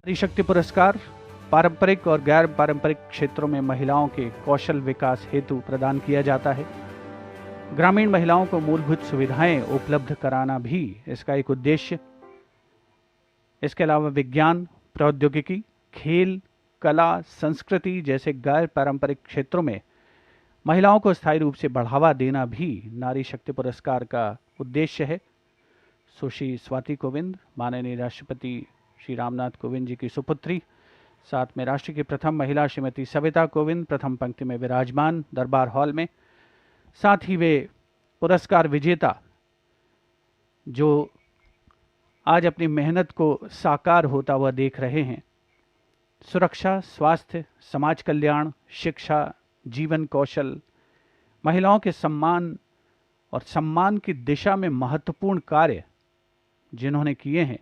नारी शक्ति पुरस्कार पारंपरिक और गैर पारंपरिक क्षेत्रों में महिलाओं के कौशल विकास हेतु प्रदान किया जाता है। ग्रामीण महिलाओं को मूलभूत सुविधाएं उपलब्ध कराना भी इसका एक उद्देश्य। इसके अलावा विज्ञान, प्रौद्योगिकी, खेल, कला, संस्कृति जैसे गैर पारंपरिक क्षेत्रों में महिलाओं को स्थायी रूप से बढ़ावा देना भी नारी शक्ति पुरस्कार का उद्देश्य है। सुश्री स्वाति कोविंद, माननीय राष्ट्रपति श्री रामनाथ कोविंद जी की सुपुत्री, साथ में राष्ट्र की प्रथम महिला श्रीमती सविता कोविंद प्रथम पंक्ति में विराजमान दरबार हॉल में। साथ ही वे पुरस्कार विजेता जो आज अपनी मेहनत को साकार होता हुआ देख रहे हैं। सुरक्षा, स्वास्थ्य, समाज कल्याण, शिक्षा, जीवन कौशल, महिलाओं के सम्मान और सम्मान की दिशा में महत्वपूर्ण कार्य जिन्होंने किए हैं,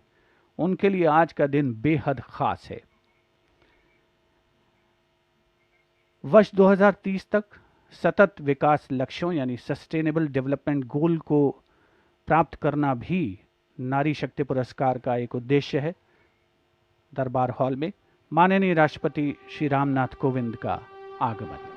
उनके लिए आज का दिन बेहद खास है। वर्ष 2030 तक सतत विकास लक्ष्यों यानी सस्टेनेबल डेवलपमेंट गोल को प्राप्त करना भी नारी शक्ति पुरस्कार का एक उद्देश्य है। दरबार हॉल में माननीय राष्ट्रपति श्री रामनाथ कोविंद का आगमन।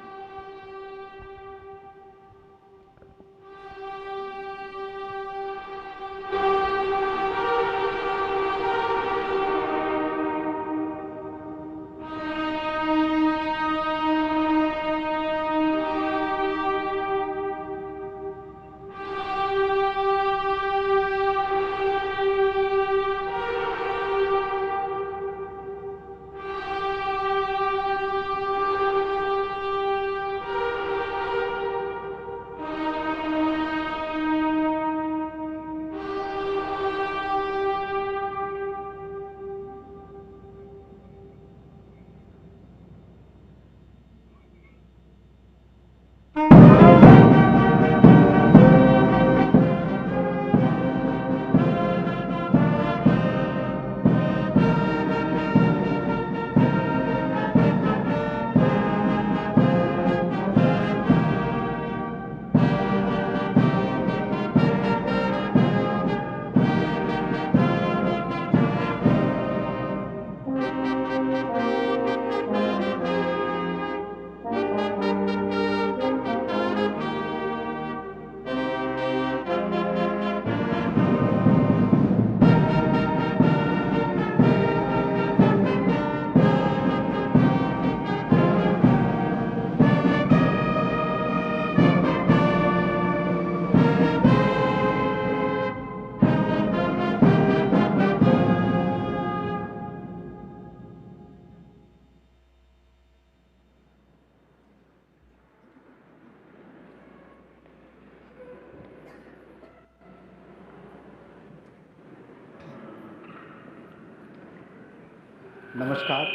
नमस्कार।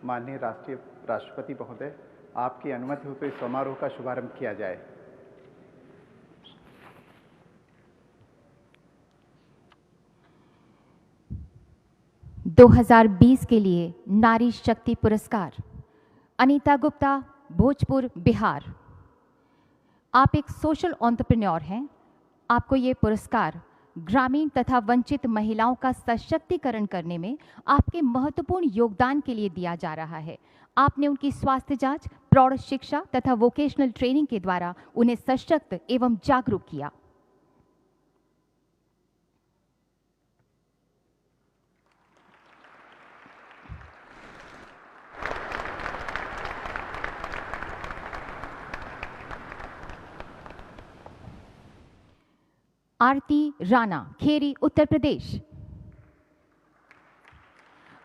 माननीय राष्ट्रपति महोदय, आपकी अनुमति हो तो इस समारोह का शुभारंभ किया जाए। ...2020 के लिए नारी शक्ति पुरस्कार अनीता गुप्ता, भोजपुर, बिहार। आप एक सोशल एंटरप्रेन्योर हैं। आपको ये पुरस्कार ग्रामीण तथा वंचित महिलाओं का सशक्तिकरण करने में आपके महत्वपूर्ण योगदान के लिए दिया जा रहा है। आपने उनकी स्वास्थ्य जांच, प्रौढ़ शिक्षा तथा वोकेशनल ट्रेनिंग के द्वारा उन्हें सशक्त एवं जागरूक किया। आरती राणा, खेरी, उत्तर प्रदेश।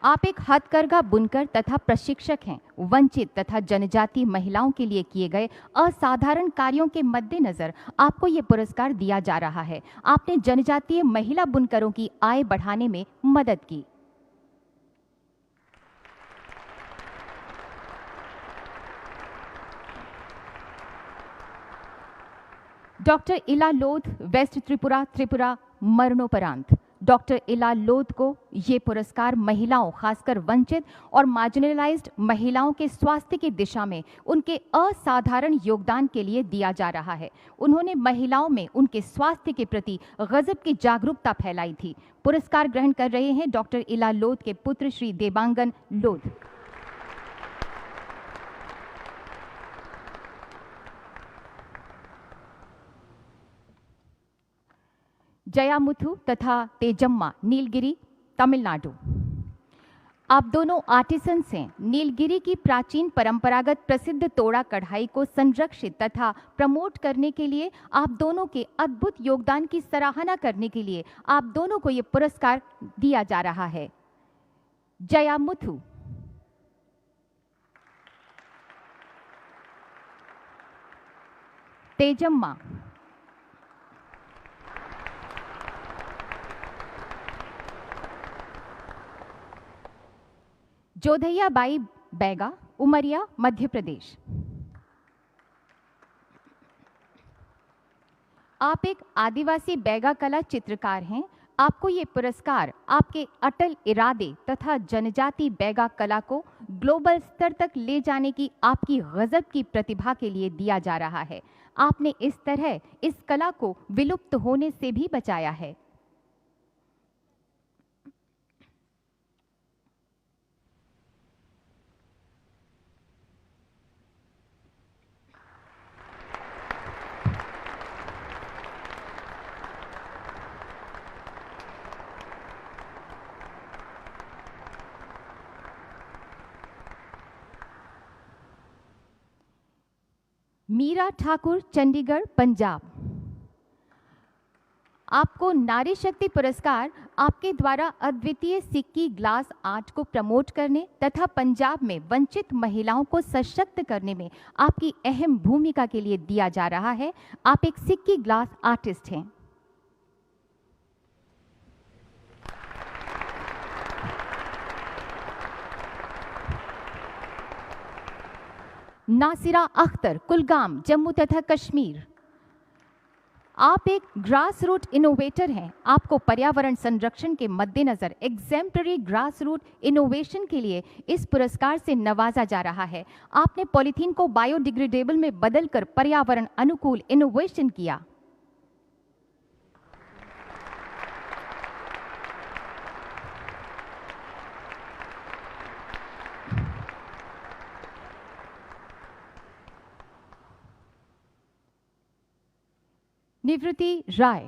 आप एक हथकरघा बुनकर तथा प्रशिक्षक हैं। वंचित तथा जनजातीय महिलाओं के लिए किए गए असाधारण कार्यों के मद्देनजर आपको ये पुरस्कार दिया जा रहा है। आपने जनजातीय महिला बुनकरों की आय बढ़ाने में मदद की। डॉक्टर इला लोध, वेस्ट त्रिपुरा, त्रिपुरा, मरणोपरांत। डॉक्टर इला लोध को ये पुरस्कार महिलाओं, खासकर वंचित और मार्जिनलाइज्ड महिलाओं के स्वास्थ्य की दिशा में उनके असाधारण योगदान के लिए दिया जा रहा है। उन्होंने महिलाओं में उनके स्वास्थ्य के प्रति गजब की जागरूकता फैलाई थी। पुरस्कार ग्रहण कर रहे हैं डॉक्टर इला लोध के पुत्र श्री देवांगन लोध। जयामुथु तथा तेजम्मा, नीलगिरी, तमिलनाडु। आप दोनों आर्टिसंस हैं। नीलगिरी की प्राचीन परंपरागत प्रसिद्ध तोड़ा कढ़ाई को संरक्षित तथा प्रमोट करने के लिए आप दोनों के अद्भुत योगदान की सराहना करने के लिए आप दोनों को ये पुरस्कार दिया जा रहा है। जयामुथु। तेजम्मा। जोधैया बाई बैगा, उमरिया, मध्य प्रदेश। आप एक आदिवासी बैगा कला चित्रकार हैं। आपको ये पुरस्कार आपके अटल इरादे तथा जनजाति बैगा कला को ग्लोबल स्तर तक ले जाने की आपकी गजब की प्रतिभा के लिए दिया जा रहा है। आपने इस तरह इस कला को विलुप्त होने से भी बचाया है। मीरा ठाकुर, चंडीगढ़, पंजाब। आपको नारी शक्ति पुरस्कार आपके द्वारा अद्वितीय सिक्की ग्लास आर्ट को प्रमोट करने तथा पंजाब में वंचित महिलाओं को सशक्त करने में आपकी अहम भूमिका के लिए दिया जा रहा है। आप एक सिक्की ग्लास आर्टिस्ट हैं। नासिरा अख्तर, कुलगाम, जम्मू तथा कश्मीर। आप एक ग्रास रूट इनोवेटर हैं। आपको पर्यावरण संरक्षण के मद्देनजर एग्जेम्पलरी ग्रास रूट इनोवेशन के लिए इस पुरस्कार से नवाजा जा रहा है। आपने पॉलीथीन को बायोडिग्रेडेबल में बदलकर पर्यावरण अनुकूल इनोवेशन किया। निवृत्ति राय,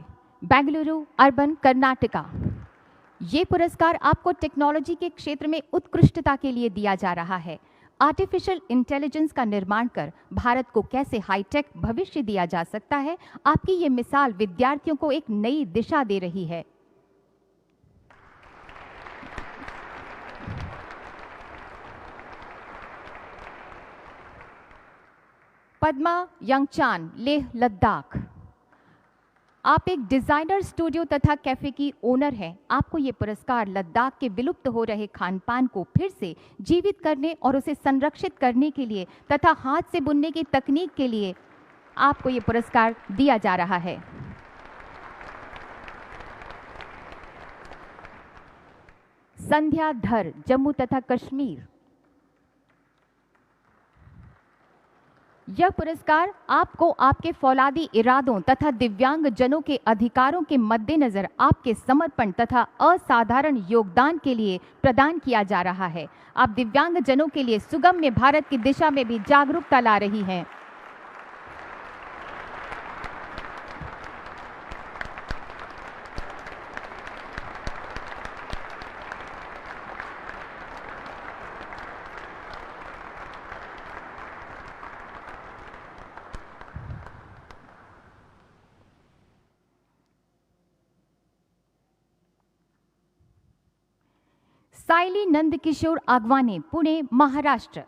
बेंगलुरु अर्बन, कर्नाटका। ये पुरस्कार आपको टेक्नोलॉजी के क्षेत्र में उत्कृष्टता के लिए दिया जा रहा है। आर्टिफिशियल इंटेलिजेंस का निर्माण कर भारत को कैसे हाईटेक भविष्य दिया जा सकता है, आपकी ये मिसाल विद्यार्थियों को एक नई दिशा दे रही है। पद्मा यंगचान, लेह लद्दाख। आप एक डिजाइनर स्टूडियो तथा कैफे की ओनर हैं। आपको ये पुरस्कार लद्दाख के विलुप्त हो रहे खान पान को फिर से जीवित करने और उसे संरक्षित करने के लिए तथा हाथ से बुनने की तकनीक के लिए आपको ये पुरस्कार दिया जा रहा है। संध्या धर, जम्मू तथा कश्मीर। यह पुरस्कार आपको आपके फौलादी इरादों तथा दिव्यांग जनों के अधिकारों के मद्देनजर आपके समर्पण तथा असाधारण योगदान के लिए प्रदान किया जा रहा है। आप दिव्यांग जनों के लिए सुगम्य भारत की दिशा में भी जागरूकता ला रही हैं। साइली नंदकिशोर आगवाने, पुणे, महाराष्ट्र।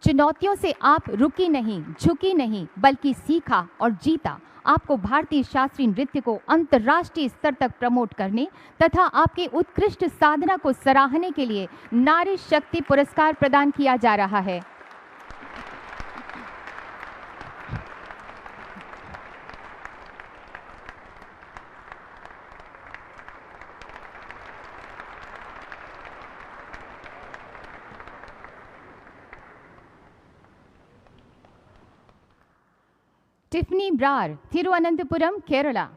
चुनौतियों से आप रुकी नहीं, झुकी नहीं, बल्कि सीखा और जीता। आपको भारतीय शास्त्रीय नृत्य को अंतर्राष्ट्रीय स्तर तक प्रमोट करने तथा आपके उत्कृष्ट साधना को सराहने के लिए नारी शक्ति पुरस्कार प्रदान किया जा रहा है। टिफनी ब्रार, तिरुवनंतपुरम, केरला।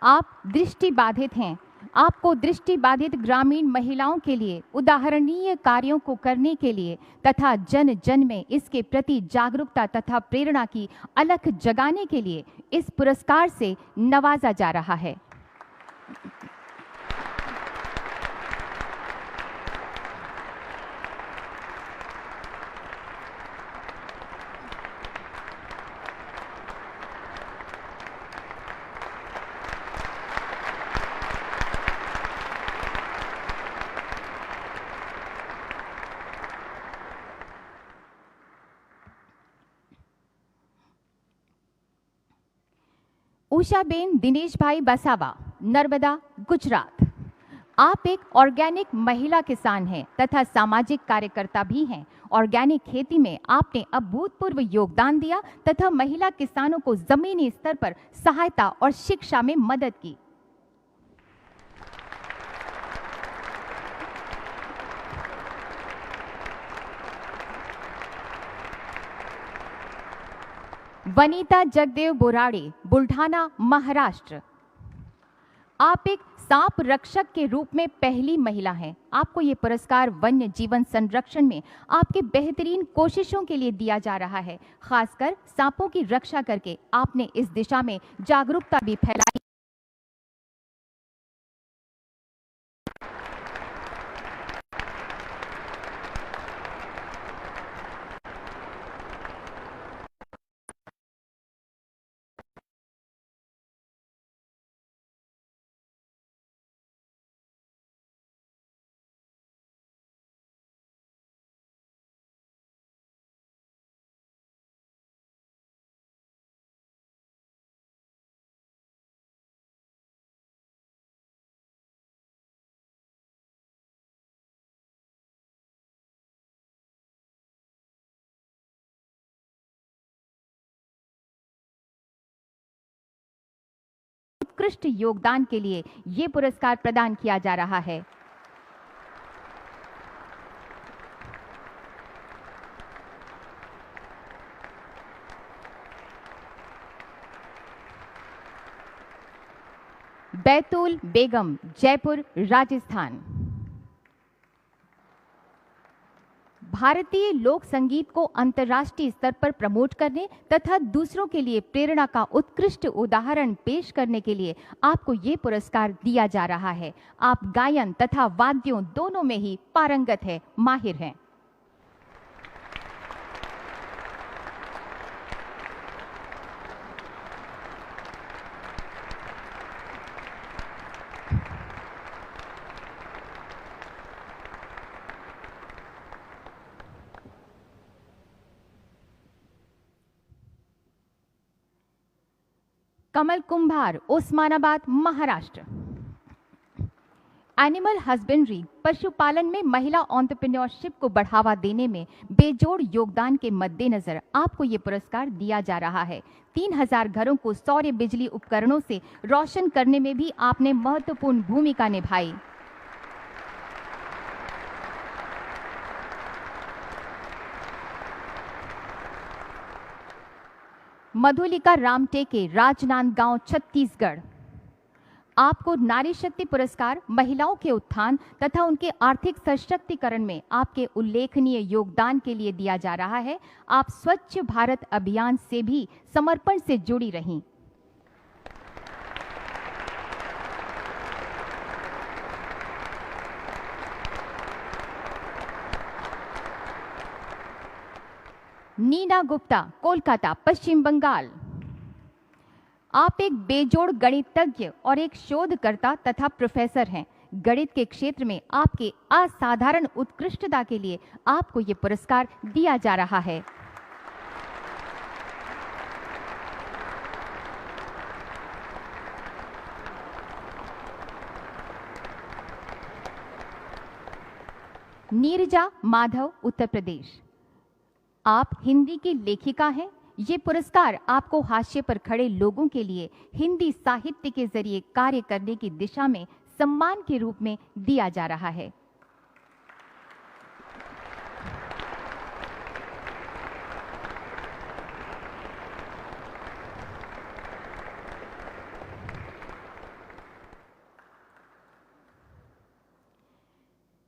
आप दृष्टि बाधित हैं। आपको दृष्टि बाधित ग्रामीण महिलाओं के लिए उदाहरणीय कार्यों को करने के लिए तथा जन जन में इसके प्रति जागरूकता तथा प्रेरणा की अलख जगाने के लिए इस पुरस्कार से नवाजा जा रहा है। उषाबेन दिनेश भाई बसावा, नर्मदा, गुजरात। आप एक ऑर्गेनिक महिला किसान हैं तथा सामाजिक कार्यकर्ता भी हैं। ऑर्गेनिक खेती में आपने अभूतपूर्व योगदान दिया तथा महिला किसानों को जमीनी स्तर पर सहायता और शिक्षा में मदद की। वनीता जगदेव बोराड़े, बुल्ढाना, महाराष्ट्र। आप एक सांप रक्षक के रूप में पहली महिला हैं। आपको ये पुरस्कार वन्य जीवन संरक्षण में आपके बेहतरीन कोशिशों के लिए दिया जा रहा है। खासकर सांपों की रक्षा करके आपने इस दिशा में जागरूकता भी फैलाई। उत्कृष्ट योगदान के लिए ये पुरस्कार प्रदान किया जा रहा है। बैतूल बेगम, जयपुर, राजस्थान। भारतीय लोक संगीत को अंतर्राष्ट्रीय स्तर पर प्रमोट करने तथा दूसरों के लिए प्रेरणा का उत्कृष्ट उदाहरण पेश करने के लिए आपको ये पुरस्कार दिया जा रहा है। आप गायन तथा वाद्यों दोनों में ही पारंगत है, माहिर हैं। कमल कुंभार, ओस्मानाबाद, महाराष्ट्र। एनिमल हस्बेंड्री, पशुपालन में महिला एंटरप्रेन्योरशिप को बढ़ावा देने में बेजोड़ योगदान के मद्देनजर आपको ये पुरस्कार दिया जा रहा है। 3000 घरों को सौर बिजली उपकरणों से रोशन करने में भी आपने महत्वपूर्ण भूमिका निभाई। मधुलिका रामटेके, राजनांदगांव, छत्तीसगढ़। आपको नारी शक्ति पुरस्कार महिलाओं के उत्थान तथा उनके आर्थिक सशक्तिकरण में आपके उल्लेखनीय योगदान के लिए दिया जा रहा है। आप स्वच्छ भारत अभियान से भी समर्पण से जुड़ी रहीं। नीना गुप्ता, कोलकाता, पश्चिम बंगाल। आप एक बेजोड़ गणितज्ञ और एक शोधकर्ता तथा प्रोफेसर हैं। गणित के क्षेत्र में आपके असाधारण उत्कृष्टता के लिए आपको ये पुरस्कार दिया जा रहा है। नीरजा माधव, उत्तर प्रदेश। आप हिंदी की लेखिका हैं। ये पुरस्कार आपको हाशिए पर खड़े लोगों के लिए हिंदी साहित्य के जरिए कार्य करने की दिशा में सम्मान के रूप में दिया जा रहा है।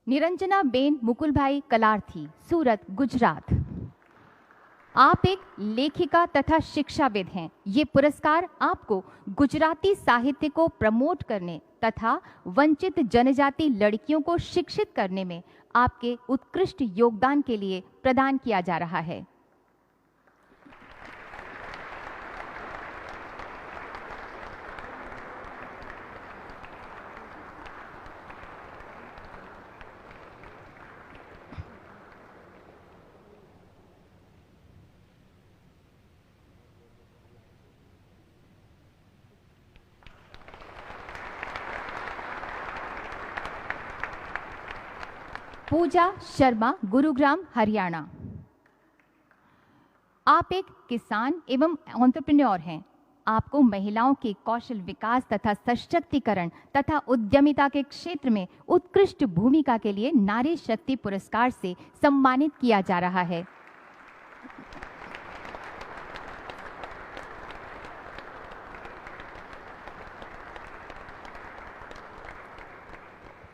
निरंजना बेन मुकुलभाई कलार्थी, सूरत, गुजरात। आप एक लेखिका तथा शिक्षाविद हैं। ये पुरस्कार आपको गुजराती साहित्य को प्रमोट करने तथा वंचित जनजाति लड़कियों को शिक्षित करने में आपके उत्कृष्ट योगदान के लिए प्रदान किया जा रहा है। पूजा शर्मा, गुरुग्राम, हरियाणा। आप एक किसान एवं एंटरप्रेन्योर हैं। आपको महिलाओं के कौशल विकास तथा सशक्तिकरण तथा उद्यमिता के क्षेत्र में उत्कृष्ट भूमिका के लिए नारी शक्ति पुरस्कार से सम्मानित किया जा रहा है।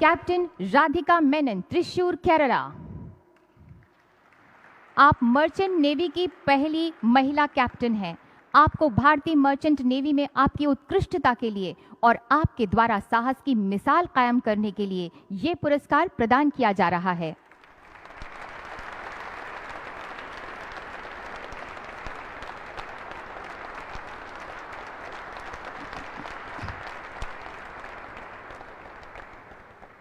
कैप्टन राधिका मेनन, त्रिशूर, केरला। आप मर्चेंट नेवी की पहली महिला कैप्टन हैं। आपको भारतीय मर्चेंट नेवी में आपकी उत्कृष्टता के लिए और आपके द्वारा साहस की मिसाल कायम करने के लिए ये पुरस्कार प्रदान किया जा रहा है।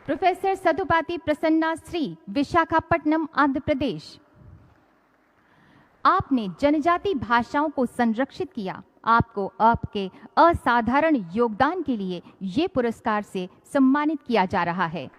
प्रोफेसर सदुपाति प्रसन्ना श्री, विशाखापट्टनम, आंध्र प्रदेश। आपने जनजाति भाषाओं को संरक्षित किया। आपको आपके असाधारण योगदान के लिए ये पुरस्कार से सम्मानित किया जा रहा है।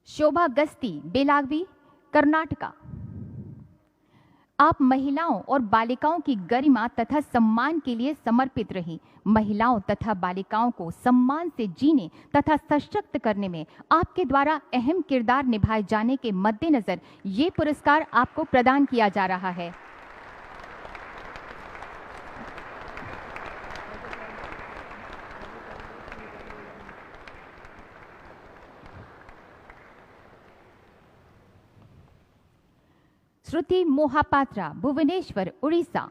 शोभा गस्ती, बेलागवी, कर्नाटका। आप महिलाओं और बालिकाओं की गरिमा तथा सम्मान के लिए समर्पित रही। महिलाओं तथा बालिकाओं को सम्मान से जीने तथा सशक्त करने में आपके द्वारा अहम किरदार निभाए जाने के मद्देनजर ये पुरस्कार आपको प्रदान किया जा रहा है। श्रुति मोहापात्रा, भुवनेश्वर, उड़ीसा।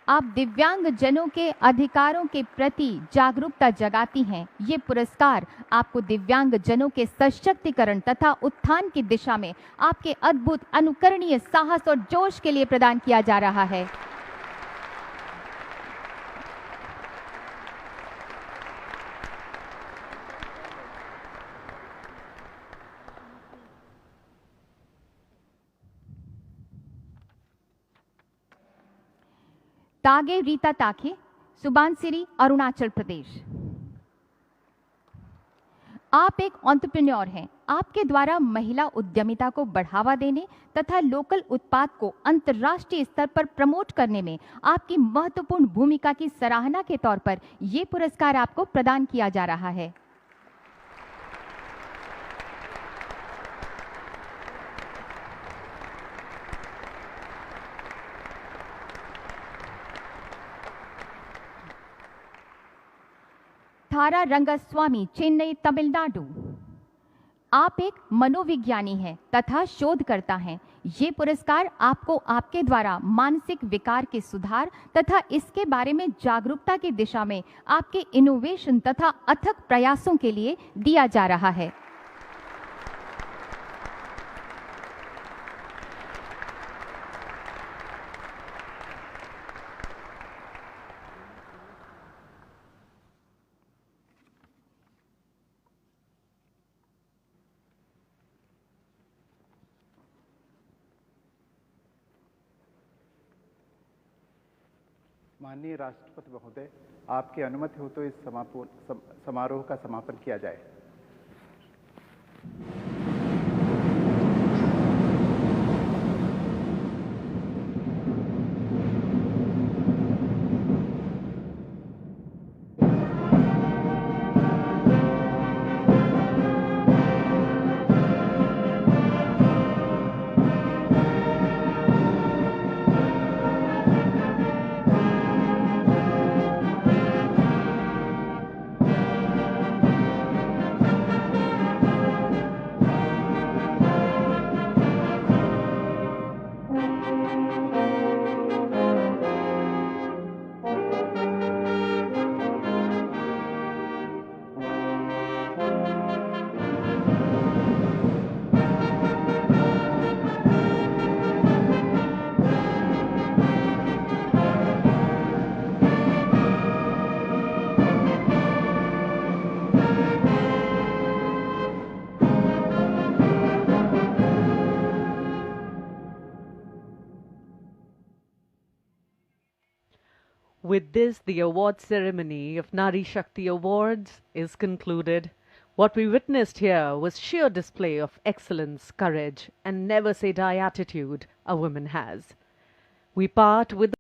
आप दिव्यांग जनों के अधिकारों के प्रति जागरूकता जगाती हैं। ये पुरस्कार आपको दिव्यांग जनों के सशक्तिकरण तथा उत्थान की दिशा में आपके अद्भुत अनुकरणीय साहस और जोश के लिए प्रदान किया जा रहा है। तागे रीता ताखे, सुबानसिरी, अरुणाचल प्रदेश। आप एक एंटरप्रेन्योर हैं। आपके द्वारा महिला उद्यमिता को बढ़ावा देने तथा लोकल उत्पाद को अंतर्राष्ट्रीय स्तर पर प्रमोट करने में आपकी महत्वपूर्ण भूमिका की सराहना के तौर पर यह पुरस्कार आपको प्रदान किया जा रहा है। थारा रंगस्वामी, चेन्नई, तमिलनाडु। आप एक मनोविज्ञानी हैं तथा शोधकर्ता हैं। ये पुरस्कार आपको आपके द्वारा मानसिक विकार के सुधार तथा इसके बारे में जागरूकता की दिशा में आपके इनोवेशन तथा अथक प्रयासों के लिए दिया जा रहा है। माननीय राष्ट्रपति महोदय, आपकी अनुमति हो तो इस समारोह का समापन किया जाए। With this, the award ceremony of Nari Shakti Awards is concluded. What we witnessed here was sheer display of excellence, courage, and never say die attitude a woman has. We part with